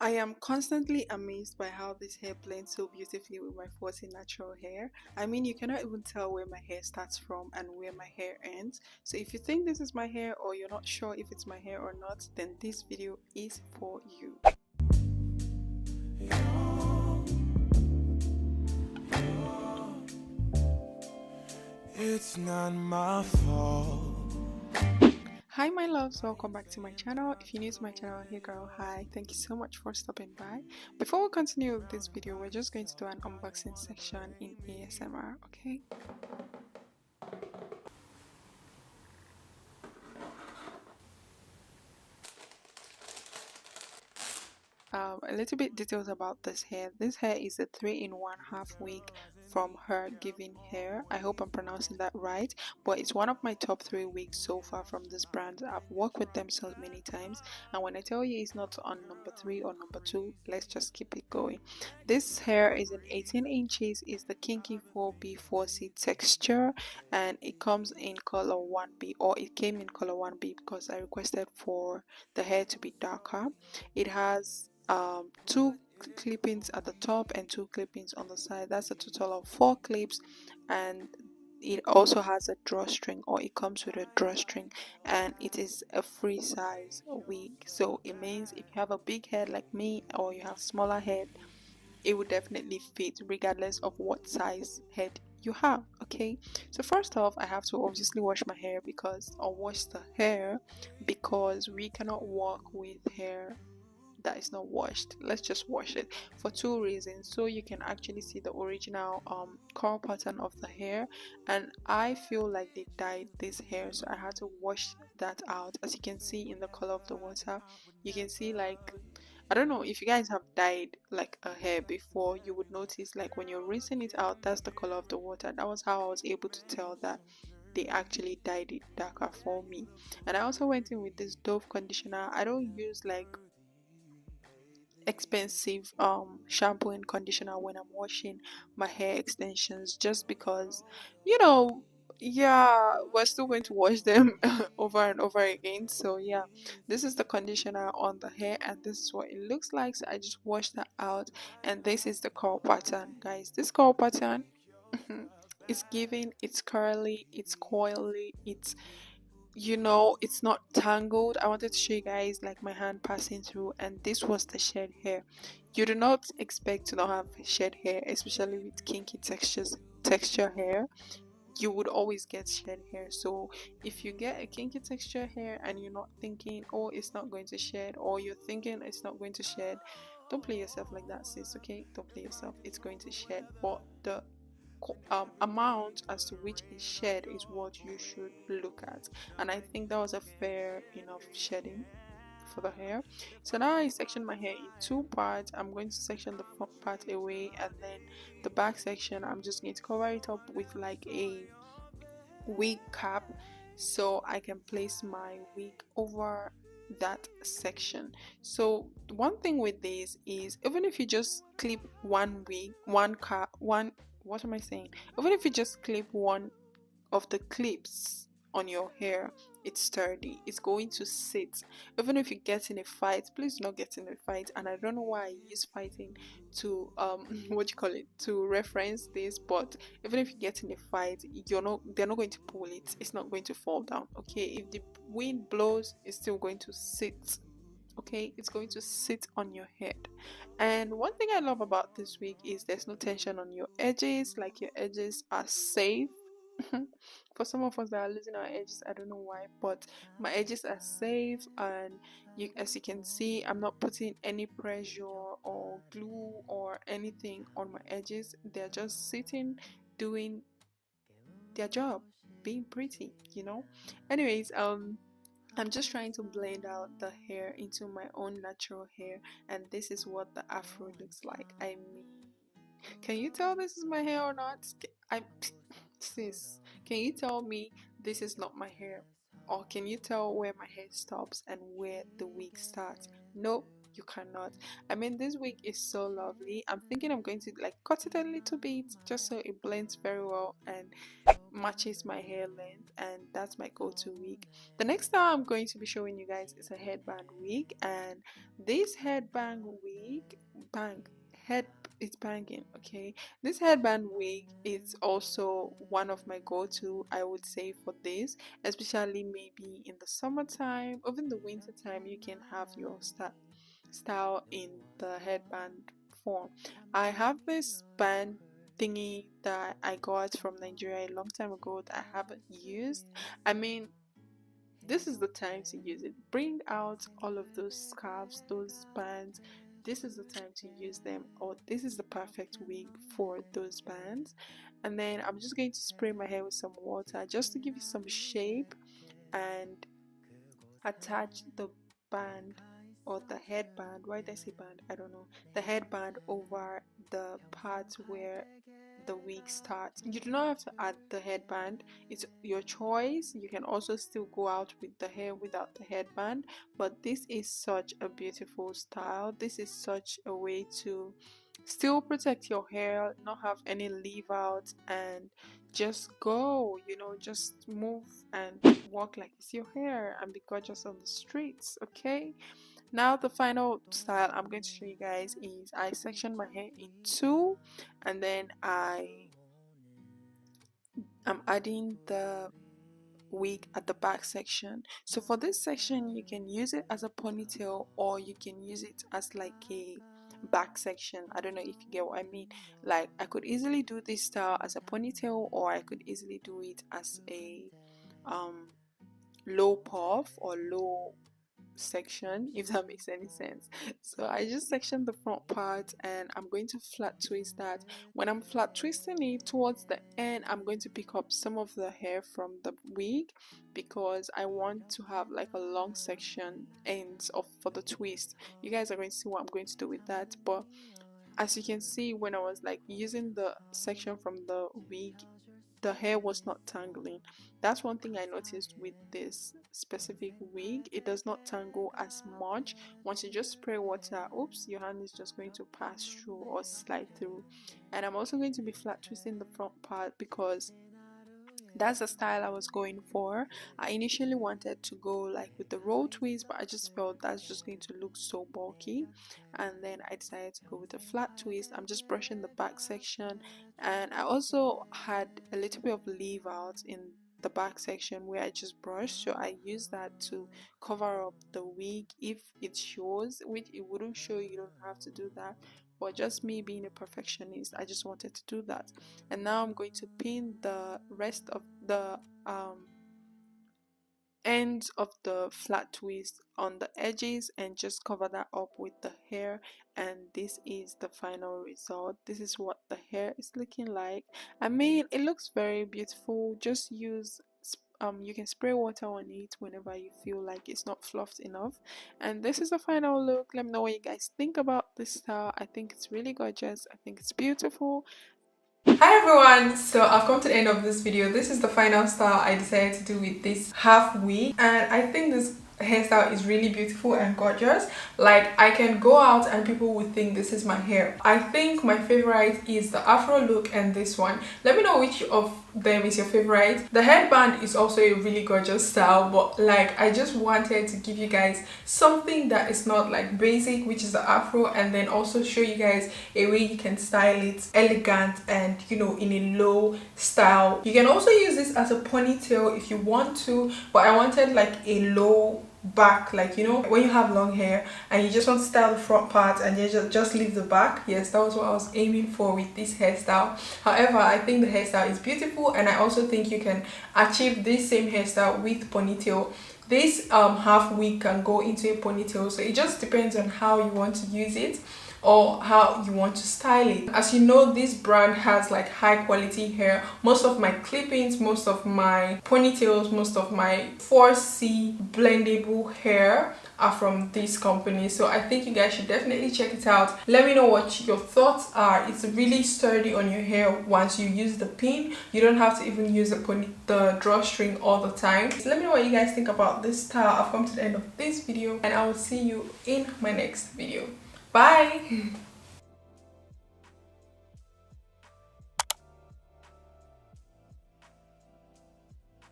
I am constantly amazed by how this hair blends so beautifully with my 40 natural hair. I mean, you cannot even tell where my hair starts from and where my hair ends. So if you think this is my hair or you're not sure if it's my hair or not, then this video is for you. It's not my fault. Hi my loves, welcome back to my channel. If you're new to my channel, hey girl, hi, thank you so much for stopping by. Before we continue with this video, we're just going to do an unboxing section in ASMR, okay? A little bit details about this hair. This hair is a 3-in-1 half wig from Hergivenhair. I hope I'm pronouncing that right, but it's one of my top 3 wigs so far from this brand. I've worked with them so many times, and when I tell you it's not on number 3 or number 2, let's just keep it going. This hair is in 18 inches, is the Kinky 4B 4C texture, and it comes in color 1B, or it came in color 1B because I requested for the hair to be darker. It has two clippings at the top and 2 clippings on the side. That's a total of 4 clips, and it also has a drawstring, or it comes with a drawstring, and it is a free size wig. So it means if you have a big head like me or you have smaller head, it would definitely fit regardless of what size head you have. Okay, so first off, I have to obviously wash my hair wash the hair because we cannot walk with hair that is not washed. Let's just wash it for 2 reasons. So you can actually see the original curl pattern of the hair, and I feel like they dyed this hair, so I had to wash that out. As you can see in the color of the water, you can see, like, I don't know if you guys have dyed like a hair before, you would notice like when you're rinsing it out, that's the color of the water. That was how I was able to tell that they actually dyed it darker for me. And I also went in with this Dove conditioner. I don't use like expensive shampoo and conditioner when I'm washing my hair extensions, just because, you know, yeah, we're still going to wash them over and over again. So yeah, this is the conditioner on the hair and this is what it looks like. So I just washed that out, and this is the curl pattern, guys. This curl pattern it's giving, it's curly, it's coily, it's, it's not tangled. I wanted to show you guys like my hand passing through, and this was the shed hair. You do not expect to not have shed hair, especially with kinky texture hair. You would always get shed hair. So if you get a kinky texture hair and you're not thinking, oh, it's not going to shed, or you're thinking it's not going to shed, don't play yourself like that, sis. Okay, don't play yourself. It's going to shed, but the amount as to which is shed is what you should look at, and I think that was a fair enough shedding for the hair. So now I section my hair in 2 parts. I'm going to section the front part away, and then the back section I'm just going to cover it up with like a wig cap, so I can place my wig over that section. So one thing with this is, even if you just clip one wig, one cap, one, what am I saying, even if you just clip one of the clips on your hair, it's sturdy, it's going to sit. Even if you get in a fight, please do not get in a fight. And I don't know why I use fighting to what you call it, to reference this, but even if you get in a fight, they're not going to pull it, it's not going to fall down. Okay, if the wind blows, it's still going to sit. Okay, it's going to sit on your head. And one thing I love about this wig is there's no tension on your edges, like your edges are safe. For some of us that are losing our edges, I don't know why, but my edges are safe, and as you can see, I'm not putting any pressure or glue or anything on my edges. They're just sitting, doing their job, being pretty, anyways. I'm just trying to blend out the hair into my own natural hair, and this is what the afro looks like. I mean, can you tell this is my hair or not? I sis, can you tell me this is not my hair? Or can you tell where my hair stops and where the wig starts? Nope, you cannot. I mean, this wig is so lovely. I'm thinking I'm going to like cut it a little bit just so it blends very well and matches my hair length, and that's my go-to wig. The next style I'm going to be showing you guys is a headband wig, and this headband wig bang head it's banging. Okay, this headband wig is also one of my go-to, I would say, for this, especially maybe in the summertime, even the winter time. You can have your style in the headband form. I have this band thingy that I got from Nigeria a long time ago that I haven't used. I mean, this is the time to use it. Bring out all of those scarves, those bands. This is the time to use them, or this is the perfect wig for those bands. And then I'm just going to spray my hair with some water just to give it some shape and attach the band or the headband. Why did I say band? I don't know. The headband over the part where the wig starts. You do not have to add the headband, it's your choice. You can also still go out with the hair without the headband, but this is such a beautiful style. This is such a way to still protect your hair, not have any leave out, and just go, just move and walk like it's your hair and be gorgeous on the streets. Okay, now the final style I'm going to show you guys is I section my hair in two, and then I'm adding the wig at the back section. So for this section, you can use it as a ponytail or you can use it as like a back section. I don't know if you get what I mean. Like, I could easily do this style as a ponytail, or I could easily do it as a low puff or low section, if that makes any sense. So I just section the front part and I'm going to flat twist that. When I'm flat twisting it towards the end, I'm going to pick up some of the hair from the wig because I want to have like a long section ends of for the twist. You guys are going to see what I'm going to do with that, but as you can see, when I was like using the section from the wig, the hair was not tangling. That's one thing I noticed with this specific wig. It does not tangle as much. Once you just spray water, oops, your hand is just going to pass through or slide through. And I'm also going to be flat twisting the front part because that's the style I was going for. I initially wanted to go like with the roll twist, but I just felt that's just going to look so bulky, and then I decided to go with a flat twist. I'm just brushing the back section, and I also had a little bit of leave out in the back section where I just brushed, so I used that to cover up the wig if it shows, which it wouldn't show. You don't have to do that, but just me being a perfectionist, I just wanted to do that. And now I'm going to pin the rest of the ends of the flat twist on the edges and just cover that up with the hair. And this is the final result. This is what the hair is looking like. I mean, it looks very beautiful. Just use you can spray water on it whenever you feel like it's not fluffed enough. And this is the final look. Let me know what you guys think about this style. I think it's really gorgeous. I think it's beautiful. Hi everyone, so I've come to the end of this video. This is the final style I decided to do with this half wig, and I think this hairstyle is really beautiful and gorgeous. Like, I can go out and people would think this is my hair. I think my favorite is the afro look and this one. Let me know which of them is your favorite. The headband is also a really gorgeous style, but like, I just wanted to give you guys something that is not like basic, which is the afro, and then also show you guys a way you can style it elegant and, you know, in a low style. You can also use this as a ponytail if you want to, but I wanted like a low back, like, you know, when you have long hair and you just want to style the front part and you just leave the back. Yes, that was what I was aiming for with this hairstyle. However, I think the hairstyle is beautiful, and I also think you can achieve this same hairstyle with ponytail. This half wig can go into a ponytail, so it just depends on how you want to use it. or how you want to style it. As you know, this brand has like high quality hair. Most of my clippings, most of my ponytails, most of my 4C blendable hair are from this company, so I think you guys should definitely check it out. Let me know what your thoughts are. It's really sturdy on your hair once you use the pin. You don't have to even use the drawstring all the time. So let me know what you guys think about this style. I've come to the end of this video and I will see you in my next video. Bye.